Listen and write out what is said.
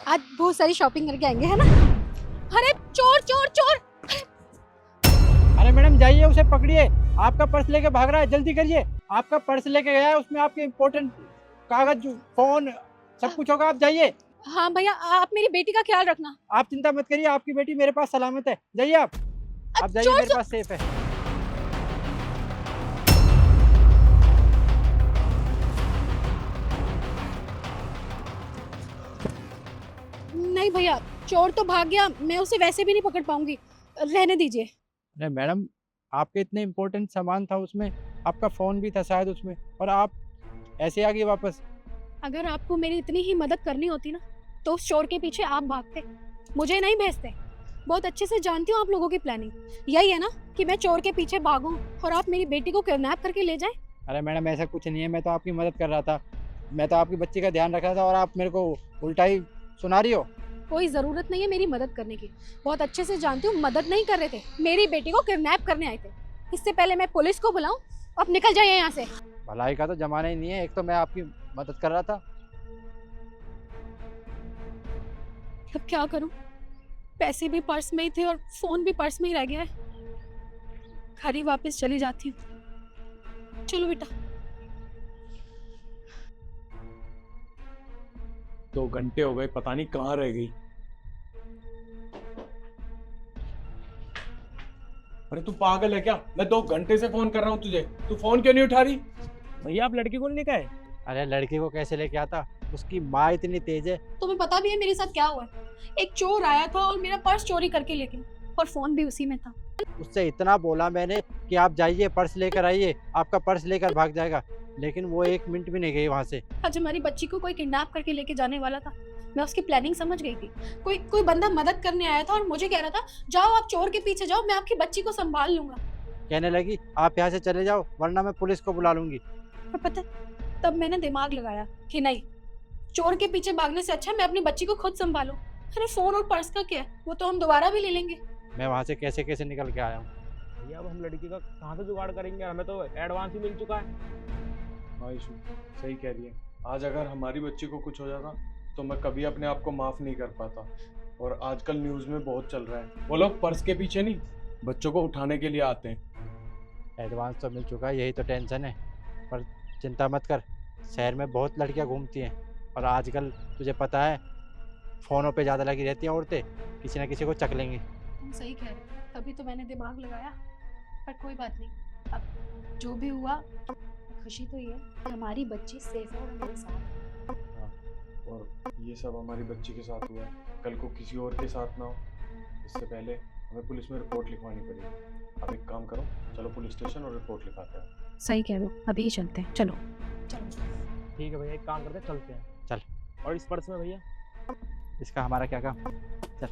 आज बहुत सारी शॉपिंग करके आएंगे, है ना? अरे चोर चोर चोर! अरे मैडम जाइए, उसे पकड़िए। आपका पर्स लेके भाग रहा है, जल्दी करिए। आपका पर्स लेके गया है, उसमें आपके इम्पोर्टेंट कागज, फोन, सब कुछ होगा। आप जाइए। हाँ भैया, आप मेरी बेटी का ख्याल रखना। आप चिंता मत करिए, आपकी बेटी मेरे पास सलामत है। जाइए आप जाइए, चोर मेरे पास सेफ है। नहीं भैया, चोर तो भाग गया, मैं उसे वैसे भी नहीं पकड़ पाऊंगी, रहने दीजिए। अरे मैडम, आपके इतने इम्पोर्टेंट सामान था उसमें, आपका फ़ोन भी था शायद उसमें, और आप ऐसे आ गए वापस। अगर आपको मेरी इतनी ही मदद करनी होती ना, तो उस चोर के पीछे आप भागते, मुझे नहीं भेजते। बहुत अच्छे से जानती हूँ आप लोगों की प्लानिंग। यही है ना कि मैं चोर के पीछे भागूं और आप मेरी बेटी को किडनैप करके ले जाएं? अरे मैडम, ऐसा कुछ नहीं है, मैं तो आपकी मदद कर रहा था। मैं तो आपकी बच्ची का ध्यान रख रहा था, और आप मेरे को उल्टा ही सुना रही हो। कोई ज़रूरत नहीं है मेरी मदद करने की। बहुत अच्छे से जानती हूँ, मदद नहीं कर रहे थे, मेरी बेटी को किडनैप करने आए थे। इससे पहले मैं पुलिस को बुलाऊं? अब निकल जाइए यहाँ से। भलाई का तो जमाना ही नहीं है। एक तो मैं आपकी मदद कर रहा था। अब क्या करूं? पैसे भी पर्स में ही थे और फोन भी पर्स में ही रह गया है। घर ही वापस चली जाती हूँ। चलो बेटा। 2 घंटे हो गए, पता नहीं कहाँ रह गई। अरे तू पागल है क्या? मैं 2 घंटे से फोन कर रहा हूँ तुझे, तू फोन क्यों नहीं उठा रही? भैया आप लड़की को नहीं लेके आए? अरे लड़की को कैसे लेके आता? उसकी माँ इतनी तेज है। तुम्हें पता भी है मेरे साथ क्या हुआ है? एक चोर आया था और मेरा पर्स चोरी करके ले गया, और फोन भी उसी में था। उससे इतना बोला मैंने कि आप जाइए, पर्स लेकर आइए, आपका पर्स लेकर भाग जाएगा, लेकिन वो 1 मिनट भी नहीं गई वहाँ से। आज हमारी बच्ची को कोई किडनैप करके लेके जाने वाला था। मैं उसकी प्लानिंग समझ गई थी। कोई बंदा मदद करने आया था और मुझे कह रहा था जाओ आप चोर के पीछे जाओ, मैं आपकी बच्ची को संभाल लूंगा। कहने लगी आप यहाँ से चले जाओ, वरना मैं पुलिस को बुला लूंगी। और पता है, तब मैंने दिमाग लगाया कि नहीं, चोर के पीछे भागने से अच्छा मैं अपनी बच्ची को खुद संभालूं। अरे फोन और पर्स का क्या है, वो तो हम दोबारा भी ले लेंगे। मैं वहाँ से कैसे कैसे निकल के आया हूँ। भैया अब हम लड़की का कहाँ से जुगाड़ करेंगे? हमें तो एडवांस ही मिल चुका है। हाँ ईशु, सही कह रही है। आज अगर हमारी बच्ची को कुछ हो जाता तो मैं कभी अपने आप को माफ नहीं कर पाता। और आजकल न्यूज में बहुत चल रहा है, वो लोग पर्स के पीछे नहीं, बच्चों को उठाने के लिए आते हैं। एडवांस तो मिल चुका है, यही तो टेंशन है। पर चिंता मत कर, शहर में बहुत लड़कियाँ घूमती हैं, और आजकल तुझे पता है फ़ोनों पे ज़्यादा लगी रहती हैं औरतें, किसी ना किसी को चक लेंगी। तुम सही कह रहे हो, तभी तो मैंने दिमाग लगाया। पर कोई बात नहीं, अब जो भी हुआ, खुशी तो ये है कि हमारी बच्ची सेफ है और हमारे साथ। और ये सब हमारी बच्ची के साथ हुआ है, कल को किसी और के साथ ना हो, इससे पहले हमें पुलिस में रिपोर्ट लिखवानी पड़ेगी। अब एक काम करो, चलो पुलिस स्टेशन और रिपोर्ट लिखाते हैं। सही कह रहे हो, अभी ही चलते हैं, चलो चलो। ठीक है भैया, एक काम करते हैं, चलते हैं। चल। और इस पर्स में भैया? इसका हमारा क्या काम? चल।